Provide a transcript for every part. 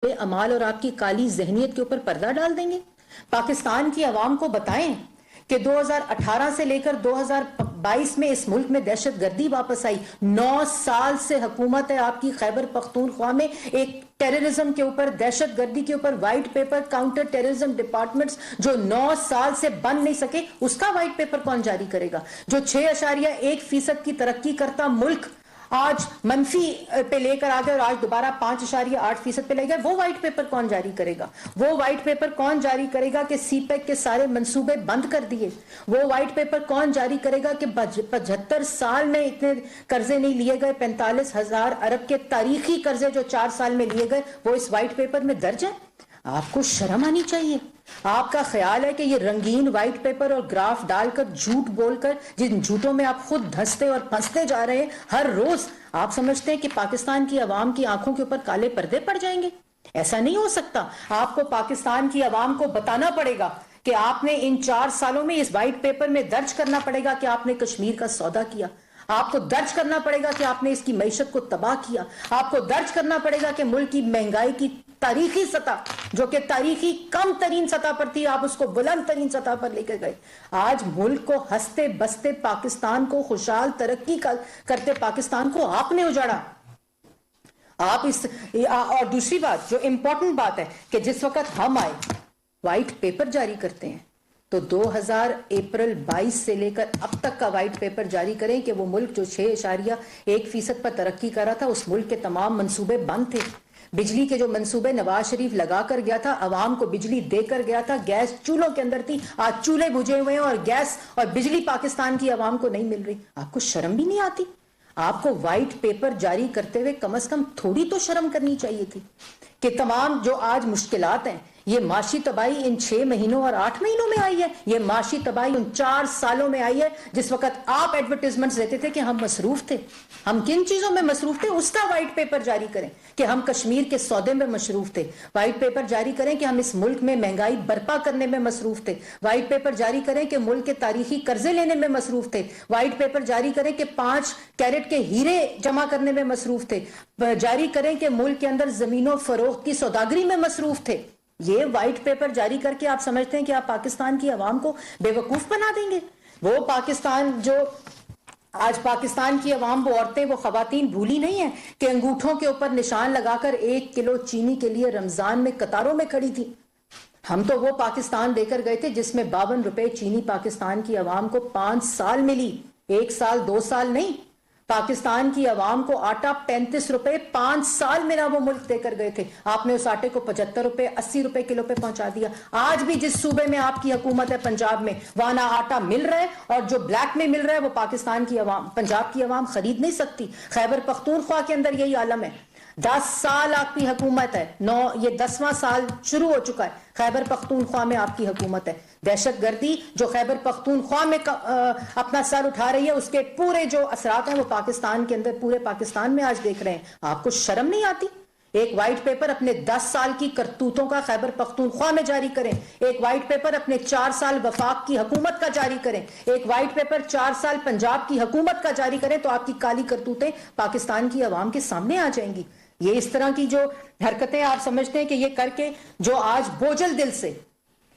अमाल और आपकी काली जहनियत के ऊपर पर्दा डाल देंगे। पाकिस्तान की आवाम को बताएं कि 2018 से लेकर 2022 में इस मुल्क में दहशत गर्दी वापस आई। 9 साल से हुकूमत है आपकी खैबर पख्तूनख्वा में, एक टेररिज्म के ऊपर, दहशत गर्दी के ऊपर white paper, counter terrorism departments जो 9 साल से बन नहीं सके, उसका व्हाइट पेपर कौन जारी करेगा? जो 6.1% की तरक्की करता मुल्क आज मनफी पे लेकर आ गए और आज दोबारा 5.8% पे ले गए, वो व्हाइट पेपर कौन जारी करेगा? वो व्हाइट पेपर कौन जारी करेगा कि सीपेक के सारे मंसूबे बंद कर दिए? वो व्हाइट पेपर कौन जारी करेगा कि 75 साल में इतने कर्जे नहीं लिए गए, 45,000 अरब के तारीखी कर्जे जो 4 साल में लिए गए, वो इस व्हाइट पेपर में दर्ज है? आपको शर्म आनी चाहिए। आपका ख्याल है कि ये रंगीन व्हाइट पेपर और ग्राफ डालकर, झूठ बोलकर, जिन झूठों में आप खुद धंसते और फंसते जा रहे हैं हर रोज, आप समझते हैं कि पाकिस्तान की आवाम की आंखों के ऊपर काले पर्दे पड़ जाएंगे? ऐसा नहीं हो सकता। आपको पाकिस्तान की आवाम को बताना पड़ेगा कि आपने इन 4 सालों में इस व्हाइट पेपर में दर्ज करना पड़ेगा कि आपने कश्मीर का सौदा किया। आपको दर्ज करना पड़ेगा कि आपने इसकी मईशत को तबाह किया। आपको दर्ज करना पड़ेगा कि मुल्क की महंगाई की तारीखी सतह, जो कि तारीखी कम तरीन सतह पर थी, आप उसको बुलंद तरीन सतह पर लेकर गए। आज मुल्क को हंसते बसते पाकिस्तान को, खुशहाल तरक्की करते पाकिस्तान को आपने उजाड़ा। आप इस और दूसरी बात जो इंपॉर्टेंट बात है कि जिस वक्त हम आए व्हाइट पेपर जारी करते हैं तो 2000 अप्रैल 22 से लेकर अब तक का व्हाइट पेपर जारी करें कि वो मुल्क जो 6.1% पर तरक्की कर रहा था, उस मुल्क के तमाम मंसूबे बंद थे। बिजली के जो मंसूबे नवाज शरीफ लगा कर गया था, आवाम को बिजली देकर गया था, गैस चूल्हों के अंदर थी, आज चूल्हे बुझे हुए हैं और गैस और बिजली पाकिस्तान की आवाम को नहीं मिल रही। आपको शर्म भी नहीं आती? आपको व्हाइट पेपर जारी करते हुए कम से कम थोड़ी तो शर्म करनी चाहिए थी कि तमाम जो आज मुश्किलात हैं, ये माशी तबाही इन 6 महीनों और 8 महीनों में आई है, ये माशी तबाही उन 4 सालों में आई है जिस वक्त आप एडवर्टाइजमेंट्स देते थे कि हम मसरूफ थे। हम किन चीजों में मसरूफ थे, उसका व्हाइट पेपर जारी करें कि हम कश्मीर के सौदे में मसरूफ थे। व्हाइट पेपर जारी करें कि हम इस मुल्क में महंगाई बर्पा करने में मसरूफ थे। व्हाइट पेपर जारी करें कि मुल्क के तारीखी कर्जे लेने में मसरूफ थे। व्हाइट पेपर जारी करें कि 5 कैरेट के हीरे जमा करने में मसरूफ थे। जारी करें कि मुल्क के अंदर जमीनों फरोख्त की सौदागरी में मसरूफ थे। ये व्हाइट पेपर जारी करके आप समझते हैं कि आप पाकिस्तान की आवाम को बेवकूफ बना देंगे? वो पाकिस्तान जो आज पाकिस्तान की आवाम, वो औरतें, वो खवातीन भूली नहीं है कि अंगूठों के ऊपर निशान लगाकर 1 किलो चीनी के लिए रमजान में कतारों में खड़ी थी। हम तो वो पाकिस्तान देकर गए थे जिसमें 52 रुपए चीनी पाकिस्तान की आवाम को 5 साल मिली, 1 साल 2 साल नहीं। पाकिस्तान की आवाम को आटा 35 रुपए 5 साल में ना वो मुल्क देकर गए थे। आपने उस आटे को 75 रुपए 80 रुपए किलो पे पहुंचा दिया। आज भी जिस सूबे में आपकी हुकूमत है, पंजाब में, वहां ना आटा मिल रहा है और जो ब्लैक में मिल रहा है वो पाकिस्तान की आवाम, पंजाब की आवाम खरीद नहीं सकती। खैबर पख्तूनख्वा के अंदर यही आलम है। 10 साल आपकी हुकूमत है, ये 10वां साल शुरू हो चुका है। खैबर पख्तूनख्वा में आपकी हुकूमत है। दहशत गर्दी जो खैबर पख्तूनख्वा में अपना सर उठा रही है, उसके पूरे जो असरात हैं वो पाकिस्तान के अंदर, पूरे पाकिस्तान में आज देख रहे हैं। आपको शर्म नहीं आती? एक व्हाइट पेपर अपने 10 साल की करतूतों का खैबर पख्तूनख्वा में जारी करें। एक व्हाइट पेपर अपने 4 साल वफाक की हुकूमत का जारी करें। एक व्हाइट पेपर 4 साल पंजाब की हुकूमत का जारी करें तो आपकी काली करतूतें पाकिस्तान की आवाम के सामने आ जाएंगी। ये इस तरह की जो हरकतें आप समझते हैं कि ये करके जो आज बोझल दिल से,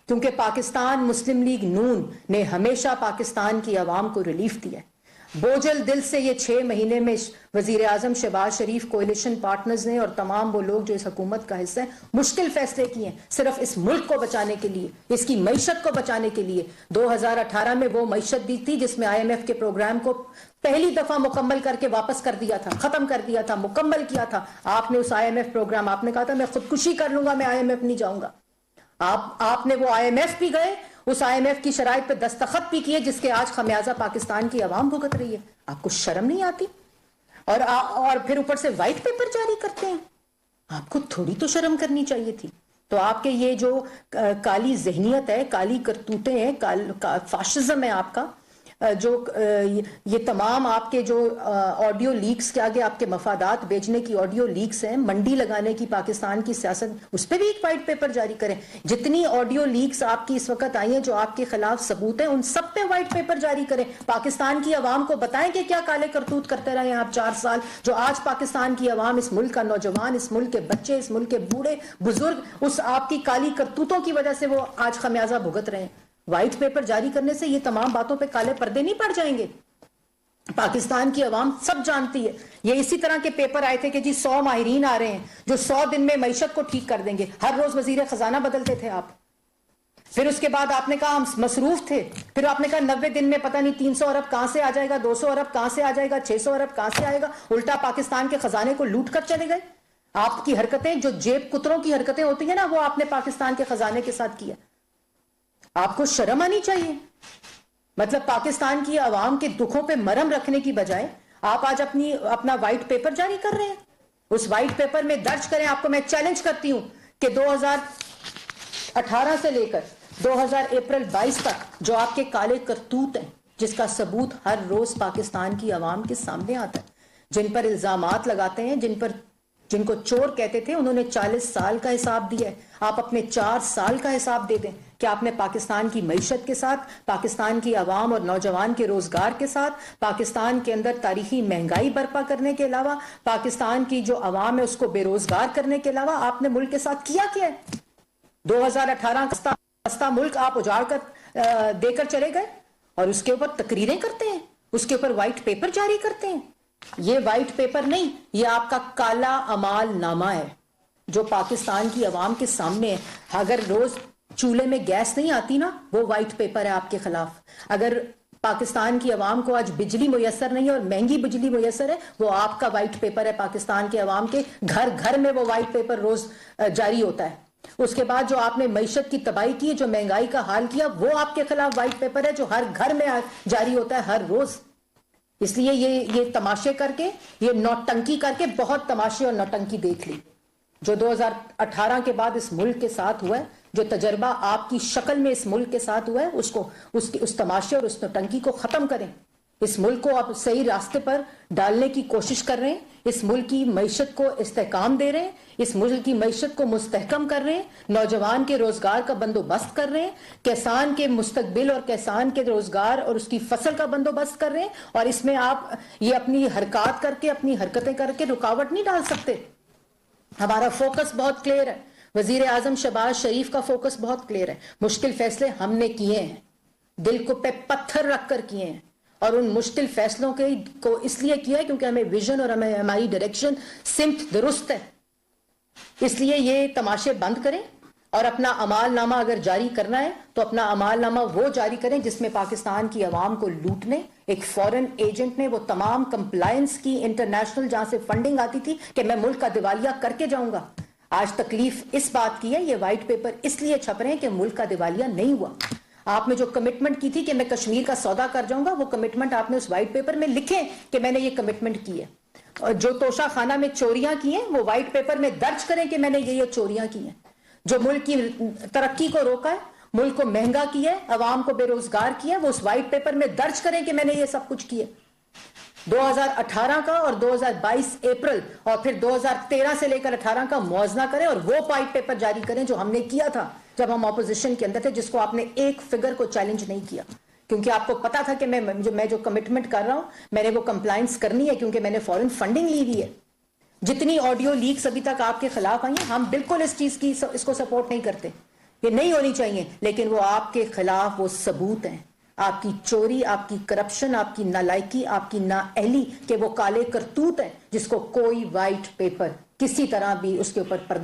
क्योंकि पाकिस्तान मुस्लिम लीग नून ने हमेशा पाकिस्तान की आवाम को रिलीफ दिया है, बोझल दिल से ये 6 महीने में वजीर आजम शहबाज शरीफ, कोalition पार्टनर्स ने और तमाम वो लोग जो इस हुकूमत का हिस्सा है, मुश्किल फैसले किए हैं सिर्फ इस मुल्क को बचाने के लिए, इसकी मईशत को बचाने के लिए। 2018 में वो मईशत दी थी जिसमें IMF के प्रोग्राम को पहली दफा मुकम्मल करके वापस कर दिया था, खत्म कर दिया था, मुकम्मल किया था। आपने उस IMF प्रोग्राम, आपने कहा था मैं खुदकुशी कर लूंगा, मैं IMF नहीं जाऊंगा। आपने वो IMF भी गए, उस IMF की शराइत पे दस्तखत भी किए जिसके आज खमियाजा पाकिस्तान की आवाम भुगत रही है। आपको शर्म नहीं आती? और फिर ऊपर से व्हाइट पेपर जारी करते हैं। आपको थोड़ी तो शर्म करनी चाहिए थी। तो आपके ये जो काली जहनियत है, काली करतूतें हैं, फाशिज्म है आपका, جو یہ تمام آپ کے جو آڈیو لیکس کے آگے آپ کے مفادات بیچنے کی آڈیو لیکس ہیں، منڈی لگانے کی پاکستان کی سیاست، اس پہ بھی ایک وائٹ پیپر جاری کریں. جتنی آڈیو لیکس آپ کی اس وقت آئی ہیں جو آپ کے خلاف ثبوت ہیں، ان سب پہ وائٹ پیپر جاری کریں. پاکستان کی عوام کو بتائیں کہ کیا کالے کرتوت کرتے رہے ہیں آپ 4 سال، جو آج پاکستان کی عوام، اس ملک کا نوجوان، اس ملک کے بچے، اس ملک کے بوڑھے بزرگ اس آپ کی کالی کرتوتوں کی وجہ سے وہ آج خمیازہ بھگت رہے ہیں. وائٹ پیپر جاری کرنے سے یہ تمام باتوں پہ کالے پردے نہیں پڑ جائیں گے. پاکستان کی عوام سب جانتی ہے. یہ اسی طرح کے پیپر آئے تھے کہ جی 100 ماہرین آ رہے ہیں جو 100 دن میں معیشت کو ٹھیک کر دیں گے. ہر روز وزیر خزانہ بدلتے تھے آپ. پھر اس کے بعد آپ نے کہا ہم مصروف تھے. پھر آپ نے کہا 90 دن میں پتہ نہیں 300 ارب کہاں سے آ جائے گا، 200 ارب کہاں سے آ جائے گا، 600 ارب کہاں سے آئے گا. الٹا پاکستان کے خزانے کو لوٹ کر چلے گئے. آپ کی حرکتیں جو جیب کتروں کی حرکتیں ہوتی ہیں نا، وہ آپ نے پاکستان کے خزانے کے ساتھ کیا. آپ کو شرم آنی چاہیے. مطلب پاکستان کی عوام کے دکھوں پہ مرہم رکھنے کی بجائے آپ آج اپنا وائٹ پیپر جاری کر رہے ہیں. اس وائٹ پیپر میں درج کریں. آپ کو میں چیلنج کرتی ہوں کہ 2018 سے لے کر 2000 اپریل 22 تک جو آپ کے کالے کرتوت ہیں، جس کا ثبوت ہر روز پاکستان کی عوام کے سامنے آتا ہے، جن پر الزامات لگاتے ہیں، جن کو چور کہتے تھے، انہوں نے 40 سال کا حساب دیا ہے. آپ اپنے 4 سال کا حساب دے دیں کہ آپ نے پاکستان کی معیشت کے ساتھ، پاکستان کی عوام اور نوجوان کے روزگار کے ساتھ، پاکستان کے اندر تاریخی مہنگائی برپا کرنے کے علاوہ، پاکستان کی جو عوام ہے اس کو بے روزگار کرنے کے علاوہ آپ نے ملک کے ساتھ کیا ہے. 2018 کا ملک آپ اجاڑ کر دے کر چلے گئے اور اس کے اوپر تقریریں کرتے ہیں، اس کے اوپر وائٹ پیپر جاری کرتے ہیں. یہ وائٹ پیپر نہیں، یہ آپ کا کالا اعمال نامہ ہے جو پاکستان کی عوام کے سامنے ہے. اگر روز چولہے میں گیس نہیں آتی نا، وہ وائٹ پیپر ہے آپ کے خلاف. اگر پاکستان کی عوام کو آج بجلی میسر نہیں اور مہنگی بجلی میسر ہے، وہ آپ کا وائٹ پیپر ہے. پاکستان کے عوام کے گھر گھر میں وہ وائٹ پیپر روز جاری ہوتا ہے. اس کے بعد جو آپ نے معیشت کی تباہی کی، جو مہنگائی کا حال کیا، وہ آپ کے خلاف وائٹ پیپر ہے جو ہر گھر میں جاری ہوتا ہے ہر روز. اس لیے یہ تماشے کر کے، یہ نوٹنکی کر کے بہت تماشے اور نوٹنکی دیکھ لی. جو 2018 کے بعد اس ملک کے ساتھ ہوا ہے، جو تجربہ آپ کی شکل میں اس ملک کے ساتھ ہوا ہے، اس تماشے اور اس نوٹنکی کو ختم کریں. اس ملک کو آپ صحیح راستے پر ڈالنے کی کوشش کر رہے ہیں. اس ملک کی معیشت کو استحکام دے رہے ہیں، اس ملک کی معیشت کو مستحکم کر رہے ہیں، نوجوان کے روزگار کا بندوبست کر رہے ہیں، کسان کے مستقبل اور کسان کے روزگار اور اس کی فصل کا بندوبست کر رہے ہیں. اور اس میں آپ یہ اپنی حرکات کر کے، اپنی حرکتیں کر کے رکاوٹ نہیں ڈال سکتے. ہمارا فوکس بہت کلیئر ہے. وزیر اعظم شہباز شریف کا فوکس بہت کلیئر ہے. مشکل فیصلے ہم نے کیے ہیں، دل کو پہ پتھر رکھ کر کیے ہیں، اور ان مشکل فیصلوں کو اس لیے کیا ہے کیونکہ ہمیں ویژن اور ہماری ڈائریکشن سمت درست ہے. اس لیے یہ تماشے بند کریں اور اپنا عمال نامہ اگر جاری کرنا ہے تو اپنا عمال نامہ وہ جاری کریں جس میں پاکستان کی عوام کو لوٹنے ایک فورن ایجنٹ نے وہ تمام کمپلائنس کی انٹرنیشنل جہاں سے فنڈنگ آتی تھی کہ میں ملک کا دیوالیہ کر کے جاؤں گا. آج تکلیف اس بات کی ہے، یہ وائٹ پیپر اس لیے چھپ رہے ہیں کہ ملک کا دیوالیہ نہیں ہوا. آپ نے جو کمٹمنٹ کی تھی کہ میں کشمیر کا سودا کر جاؤں گا، وہ کمٹمنٹ آپ نے اس وائٹ پیپر میں لکھیں کہ میں نے یہ کمٹمنٹ کی ہے. اور جو توشہ خانہ میں چوریاں کی ہیں وہ وائٹ پیپر میں درج کریں کہ میں نے یہ چوریاں کی ہیں. جو ملک کی ترقی کو روکا ہے، ملک کو مہنگا کیا ہے، عوام کو بے روزگار کیا ہے، وہ اس وائٹ پیپر میں درج کریں کہ میں نے یہ سب کچھ کیا. 2018 کا اور 2022 اپریل اور پھر 2013 سے لے کر 18 کا موازنہ کریں اور وہ وائٹ پیپر جاری کریں جو ہم نے کیا تھا جب ہم اپوزیشن کے اندر تھے، جس کو آپ نے ایک فگر کو چیلنج نہیں کیا کیونکہ آپ کو پتا تھا کہ میں جو کمٹمنٹ کر رہا ہوں میں نے وہ کمپلائنس کرنی ہے کیونکہ میں نے فورن فنڈنگ لی ہوئی ہے. جتنی آڈیو لیکس ابھی تک آپ کے خلاف آئی ہیں، ہم بالکل اس کو سپورٹ نہیں کرتے، یہ نہیں ہونی چاہیے، لیکن وہ آپ کے خلاف وہ ثبوت ہیں، آپ کی چوری، آپ کی کرپشن، آپ کی نالائکی، آپ کی نااہلی کہ وہ کالے کرتوت ہیں جس کو کوئی وائٹ پیپر کسی طرح بھی اس کے اوپر پردہ